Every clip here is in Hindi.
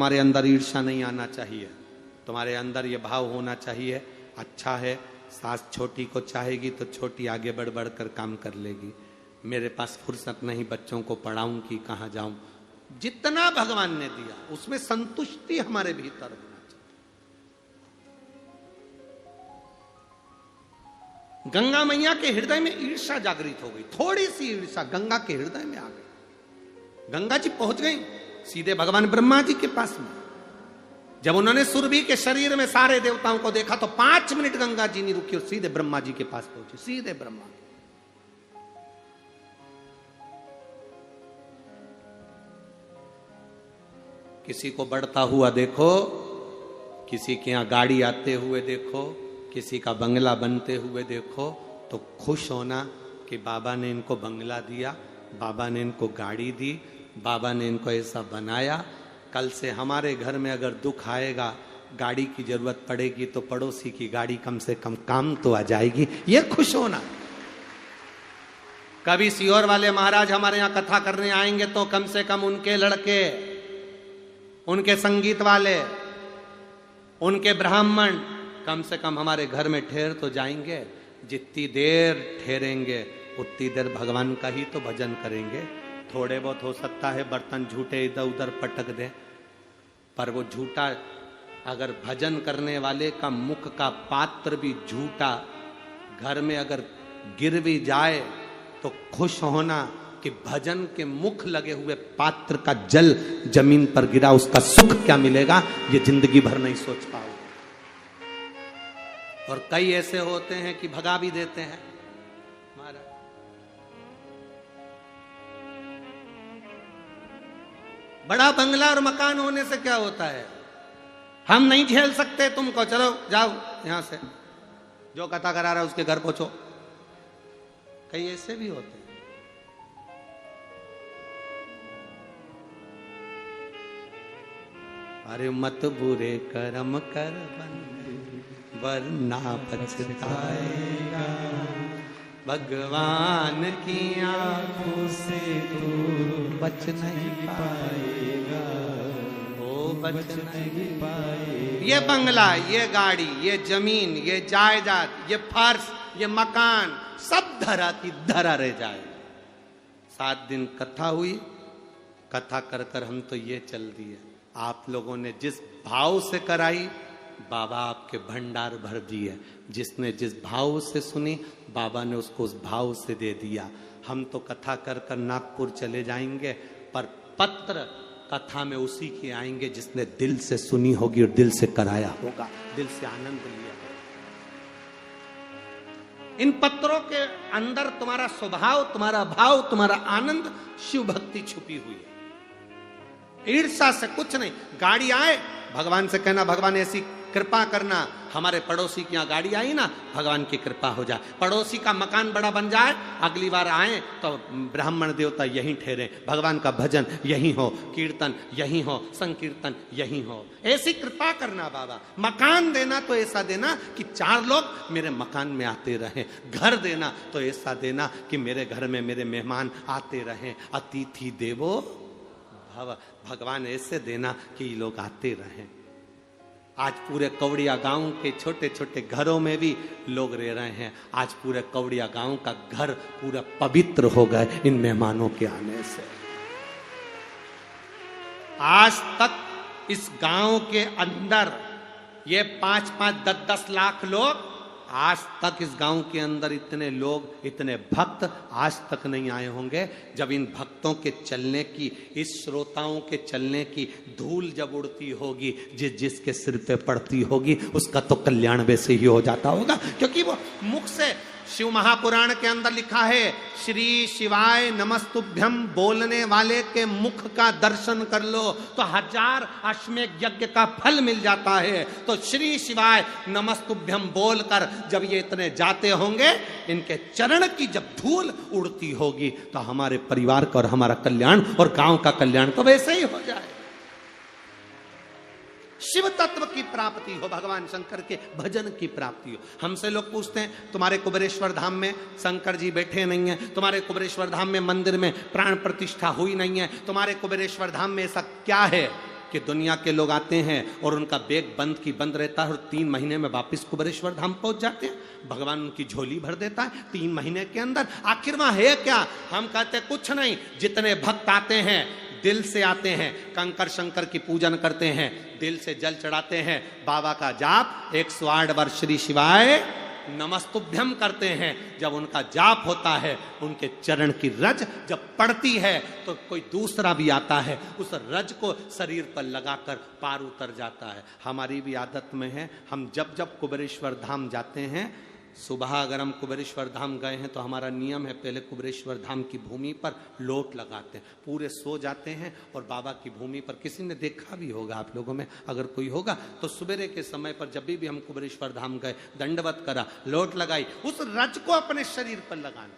तुम्हारे अंदर ईर्ष्या नहीं आना चाहिए, तुम्हारे अंदर ये भाव होना चाहिए, अच्छा है सास छोटी को चाहेगी तो छोटी आगे बढ़ बढ़ कर काम कर लेगी, मेरे पास फुर्सत नहीं बच्चों को पढ़ाऊं कि कहां जाऊं। जितना भगवान ने दिया उसमें संतुष्टि हमारे भीतर होना चाहिए। गंगा मैया के हृदय में ईर्ष्या जागृत हो गई, थोड़ी सी ईर्ष्या गंगा के हृदय में आ गई। गंगा जी पहुंच गई सीधे भगवान ब्रह्मा जी के पास में। जब उन्होंने सुरभि के शरीर में सारे देवताओं को देखा तो 5 मिनट गंगा जी नहीं रुकी और सीधे ब्रह्मा जी के पास पहुंची, सीधे ब्रह्मा। किसी को बढ़ता हुआ देखो, किसी के यहां गाड़ी आते हुए देखो, किसी का बंगला बनते हुए देखो तो खुश होना कि बाबा ने इनको बंगला दिया, बाबा ने इनको गाड़ी दी, बाबा ने इनको ऐसा बनाया। कल से हमारे घर में अगर दुख आएगा, गाड़ी की जरूरत पड़ेगी तो पड़ोसी की गाड़ी कम से कम काम तो आ जाएगी, ये खुश होना। कभी सीहोर वाले महाराज हमारे यहां कथा करने आएंगे तो कम से कम उनके लड़के, उनके संगीत वाले, उनके ब्राह्मण कम से कम हमारे घर में ठहर तो जाएंगे। जितनी देर ठहरेंगे उतनी देर भगवान का ही तो भजन करेंगे। थोड़े बहुत हो सकता है बर्तन झूठे इधर उधर पटक दे, पर वो झूठा अगर भजन करने वाले का मुख का पात्र भी झूठा घर में अगर गिर भी जाए तो खुश होना कि भजन के मुख लगे हुए पात्र का जल जमीन पर गिरा, उसका सुख क्या मिलेगा ये जिंदगी भर नहीं सोच पाओ। और कई ऐसे होते हैं कि भगा भी देते हैं महाराज। बड़ा बंगला और मकान होने से क्या होता है, हम नहीं झेल सकते तुमको, चलो जाओ यहां से, जो कथा करा रहा है उसके घर पहुंचो। कई ऐसे भी होते हैं। अरे मत बुरे कर्म कर वरना पछताएगा, भगवान की आंखों से तू बच नहीं पाएगा, वो बच नहीं पाएगा। ये बंगला, ये गाड़ी, ये जमीन, ये जायदाद, ये फर्श, ये मकान सब धरा की धरा रह जाए। 7 दिन कथा हुई, कथा कर कर हम तो ये चल दिए। आप लोगों ने जिस भाव से कराई बाबा आपके भंडार भर दिए, जिसने जिस भाव से सुनी बाबा ने उसको उस भाव से दे दिया। हम तो कथा कर कर नागपुर चले जाएंगे, पर पत्र कथा में उसी के आएंगे जिसने दिल से सुनी होगी और दिल से कराया होगा, दिल से आनंद लिया। इन पत्रों के अंदर तुम्हारा स्वभाव, तुम्हारा भाव, तुम्हारा आनंद, शिव भक्ति छुपी हुई है। ईर्ष्या से कुछ नहीं। गाड़ी आए भगवान से कहना भगवान ऐसी कृपा करना, हमारे पड़ोसी की यहाँ गाड़ी आई ना, भगवान की कृपा हो जाए। पड़ोसी का मकान बड़ा बन जाए, अगली बार आए तो ब्राह्मण देवता यहीं ठहरे, भगवान का भजन यहीं हो, कीर्तन यहीं हो, संकीर्तन यहीं हो। ऐसी कृपा करना बाबा। मकान देना तो ऐसा देना कि 4 लोग मेरे मकान में आते रहें। घर देना तो ऐसा देना कि मेरे घर में मेरे मेहमान आते रहें। अतिथि देवो भव, भगवान ऐसे देना कि ये लोग आते रहें। आज पूरे कवड़िया गांव के छोटे छोटे घरों में भी लोग रह रहे हैं। आज पूरे कवड़िया गांव का घर पूरा पवित्र हो गए इन मेहमानों के आने से। आज तक इस गांव के अंदर ये 5-5, 10-10 लाख लोग, आज तक इस गांव के अंदर इतने लोग, इतने भक्त आज तक नहीं आए होंगे। जब इन भक्तों के चलने की, इस श्रोताओं के चलने की धूल जब उड़ती होगी, जिसके सिर पे पड़ती होगी उसका तो कल्याण वैसे ही हो जाता होगा। क्योंकि वो मुख से, शिव महापुराण के अंदर लिखा है श्री शिवाय नमस्तुभ्यम बोलने वाले के मुख का दर्शन कर लो तो 1000 अश्वमेध यज्ञ का फल मिल जाता है। तो श्री शिवाय नमस्तुभ्यम बोलकर जब ये इतने जाते होंगे, इनके चरण की जब धूल उड़ती होगी तो हमारे परिवार का और हमारा कल्याण और गांव का कल्याण तो वैसे ही हो जाए। शिव तत्व की प्राप्ति हो, भगवान शंकर के भजन की प्राप्ति हो। हमसे लोग पूछते हैं तुम्हारे कुबेरेश्वर धाम में शंकर जी बैठे नहीं है, तुम्हारे कुबेरेश्वर धाम में मंदिर में प्राण प्रतिष्ठा हुई नहीं है, तुम्हारे कुबेरेश्वर धाम में ऐसा क्या है? कि दुनिया के लोग आते हैं और उनका बैग बंद की बंद रहता है और 3 महीने में वापस कुबेरेश्वर धाम पहुंच जाते हैं। भगवान उनकी झोली भर देता है 3 महीने के अंदर। आखिर वहां है क्या? हम कहते कुछ नहीं। जितने भक्त आते हैं दिल से आते हैं, कंकर शंकर की पूजन करते हैं, दिल से जल चढ़ाते हैं, बाबा का जाप 108 बार श्री शिवाय नमस्तुभ्यम करते हैं। जब उनका जाप होता है, उनके चरण की रज जब पड़ती है तो कोई दूसरा भी आता है, उस रज को शरीर पर लगाकर पार उतर जाता है। हमारी भी आदत में है, हम जब जब कुबेरेश्वर धाम जाते हैं, सुबह अगर हम कुबेरेश्वर धाम गए हैं तो हमारा नियम है पहले कुबेरेश्वर धाम की भूमि पर लोट लगाते हैं, पूरे सो जाते हैं और बाबा की भूमि पर, किसी ने देखा भी होगा आप लोगों में अगर कोई होगा तो सवेरे के समय पर जब भी हम कुबेरेश्वर धाम गए, दंडवत करा, लोट लगाई, उस रज को अपने शरीर पर लगाना,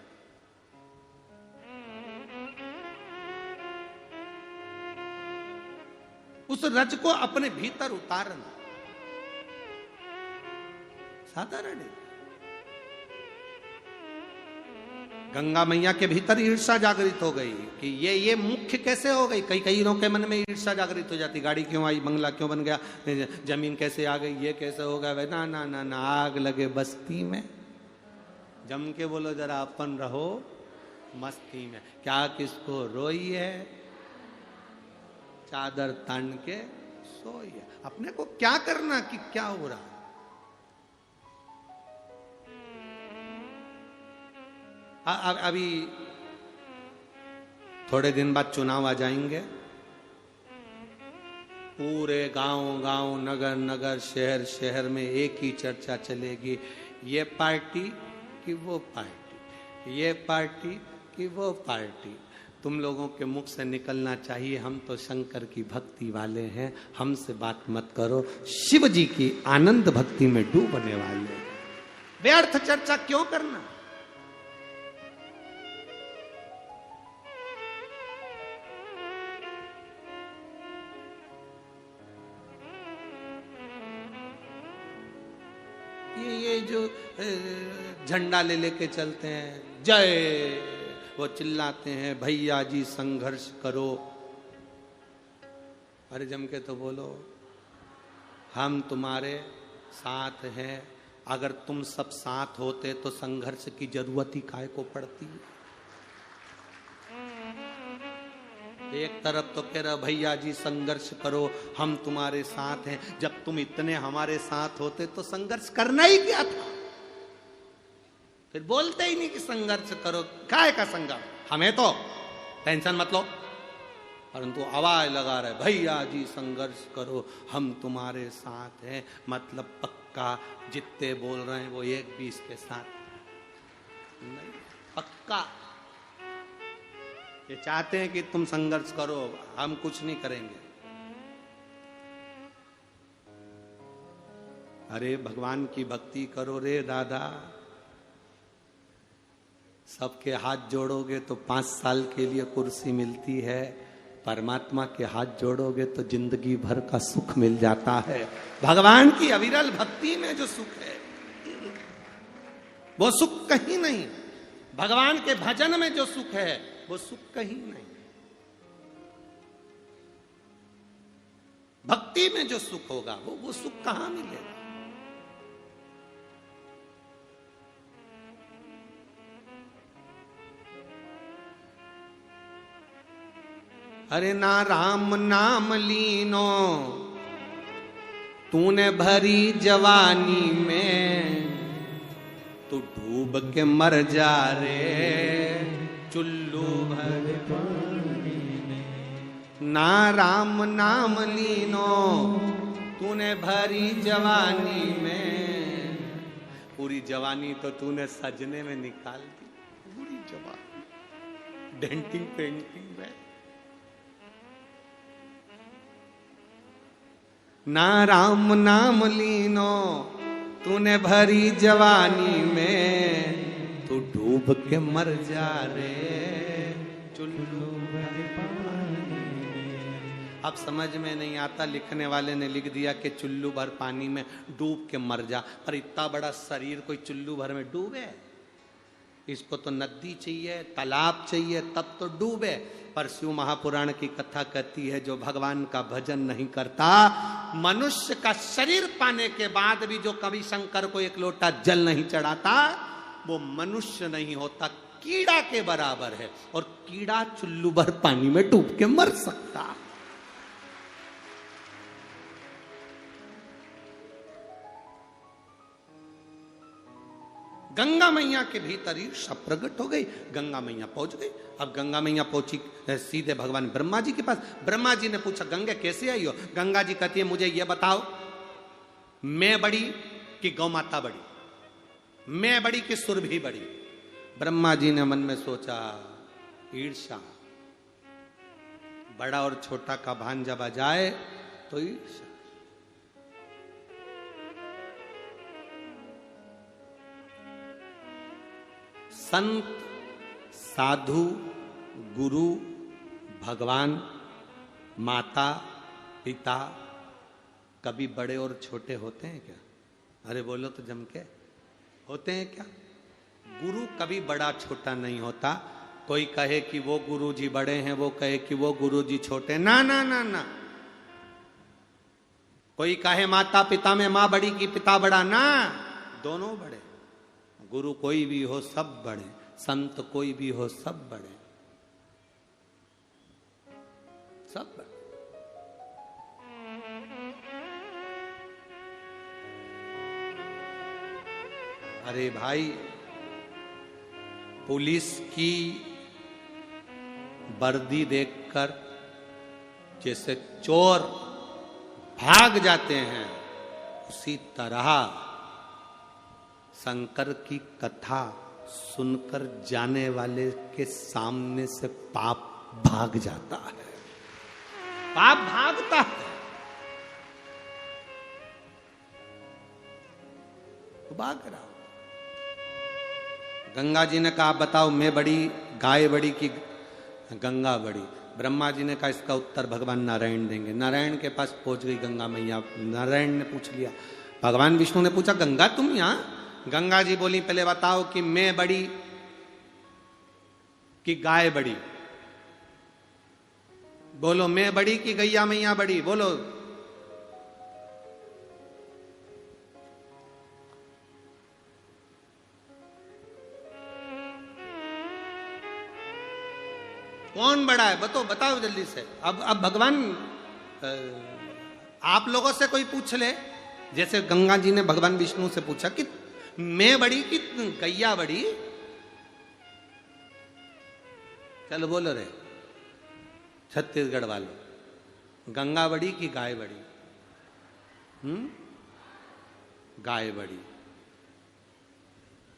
उस रज को अपने भीतर उतारना। साधारण है। गंगा मैया के भीतर ईर्षा जागृत हो गई कि ये मुख्य कैसे हो गई। कई लोगों के मन में ईर्षा जागृत हो जाती, गाड़ी क्यों आई, बंगला क्यों बन गया, जमीन कैसे आ गई, ये कैसे हो गया। ना ना ना ना, आग लगे बस्ती में, जम के बोलो जरा अपन रहो मस्ती में। क्या किसको रोई है, चादर तान के सोई है। अपने को क्या करना कि क्या हो रहा। अभी थोड़े दिन बाद चुनाव आ जाएंगे, पूरे गांव नगर नगर शहर शहर में एक ही चर्चा चलेगी, ये पार्टी कि वो पार्टी, ये पार्टी कि वो पार्टी। तुम लोगों के मुख से निकलना चाहिए, हम तो शंकर की भक्ति वाले हैं, हमसे बात मत करो, शिव जी की आनंद भक्ति में डूबने वाले। व्यर्थ चर्चा क्यों करना। ये जो झंडा ले लेके चलते हैं, जय, वो चिल्लाते हैं भैया जी संघर्ष करो। अरे जम के तो बोलो, हम तुम्हारे साथ हैं। अगर तुम सब साथ होते तो संघर्ष की जरूरत ही काहे को पड़ती। एक तरफ तो कह रहा भैया जी संघर्ष करो, हम तुम्हारे साथ हैं। जब तुम इतने हमारे साथ होते तो संघर्ष करना ही क्या था। फिर बोलते ही नहीं कि संघर्ष करो, काहे का संघर्ष, हमें तो टेंशन मत लो, परंतु आवाज लगा रहे भैया जी संघर्ष करो, हम तुम्हारे साथ हैं। मतलब पक्का जितने बोल रहे हैं वो एक भी इसके साथ नहीं, पक्का ये चाहते हैं कि तुम संघर्ष करो, हम कुछ नहीं करेंगे। अरे भगवान की भक्ति करो रे दादा, सबके हाथ जोड़ोगे तो 5 साल के लिए कुर्सी मिलती है, परमात्मा के हाथ जोड़ोगे तो जिंदगी भर का सुख मिल जाता है। भगवान की अविरल भक्ति में जो सुख है वो सुख कहीं नहीं, भगवान के भजन में जो सुख है वो सुख कहीं नहीं, भक्ति में जो सुख होगा वो सुख कहां मिलेगा। अरे ना राम नाम लीनो तूने भरी जवानी में, तू डूब के मर जा रे चुल्लू भर पानी में। ना राम नाम लीनो तूने भरी जवानी में, पूरी जवानी तो तूने सजने में निकाल दी, पूरी जवानी डेंटिंग पेंटिंग में। ना राम नाम लीनो तूने भरी जवानी में, तू डूब के मर जा रे चुल्लू भर पानी में। अब समझ में नहीं आता, लिखने वाले ने लिख दिया कि चुल्लू भर पानी में डूब के मर जा, पर इतना बड़ा शरीर कोई चुल्लू भर में डूबे। इसको तो नदी चाहिए, तालाब चाहिए, तब तो डूबे। पर शिव महापुराण की कथा कहती है जो भगवान का भजन नहीं करता, मनुष्य का शरीर पाने के बाद भी जो कभी शंकर को एक लोटा जल नहीं चढ़ाता, वो मनुष्य नहीं होता, कीड़ा के बराबर है। और कीड़ा चुल्लू भर पानी में डूब के मर सकता। गंगा मैया के भीतर ईर्षा प्रकट हो गई। गंगा मैया पहुंच गई। अब गंगा मैया पहुंची सीधे भगवान ब्रह्मा जी के पास। ब्रह्मा जी ने पूछा गंगा कैसे आई हो? गंगा जी कहती है मुझे ये बताओ, मैं बड़ी कि गौ माता बड़ी, मैं बड़ी कि सुरभि बड़ी? ब्रह्मा जी ने मन में सोचा ईर्षा, बड़ा और छोटा का भान जब आ जाए तो ईर्षा। संत, साधु, गुरु, भगवान, माता, पिता कभी बड़े और छोटे होते हैं क्या? अरे बोलो तो जम के, होते हैं क्या? गुरु कभी बड़ा छोटा नहीं होता। कोई कहे कि वो गुरु जी बड़े हैं, वो कहे कि वो गुरु जी छोटे, ना ना ना ना। कोई कहे माता पिता में मां बड़ी कि पिता बड़ा, ना, दोनों बड़े। गुरु कोई भी हो सब बड़े, संत कोई भी हो सब बड़े, सब बड़े। अरे भाई, पुलिस की वर्दी देखकर जैसे चोर भाग जाते हैं, उसी तरह शंकर की कथा सुनकर जाने वाले के सामने से पाप भाग जाता है, पाप भागता है। तो भाग रहा। गंगा जी ने कहा बताओ मैं बड़ी, गाय बड़ी कि गंगा बड़ी? ब्रह्मा जी ने कहा इसका उत्तर भगवान नारायण देंगे। नारायण के पास पहुंच गई गंगा मैया। नारायण ने पूछ लिया, भगवान विष्णु ने पूछा गंगा तुम यहां? गंगा जी बोली पहले बताओ कि मैं बड़ी कि गाय बड़ी? बोलो मैं बड़ी कि गैया मैया बड़ी? बोलो। कौन बड़ा है? बताओ जल्दी से। अब भगवान आप लोगों से कोई पूछ ले, जैसे गंगा जी ने भगवान विष्णु से पूछा कि मैं बड़ी कि गैया बड़ी? चलो बोलो रे छत्तीसगढ़ वालों, गंगा बड़ी कि गाय बड़ी? गाय बड़ी।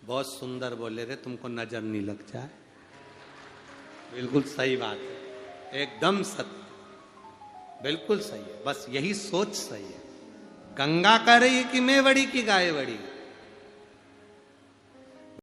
बहुत सुंदर बोले रे, तुमको नजर नहीं लग जाए? बिल्कुल सही बात है, एकदम सत्य, बिल्कुल सही है। बस यही सोच सही है। गंगा कह रही है कि मैं बड़ी कि गाय बड़ी?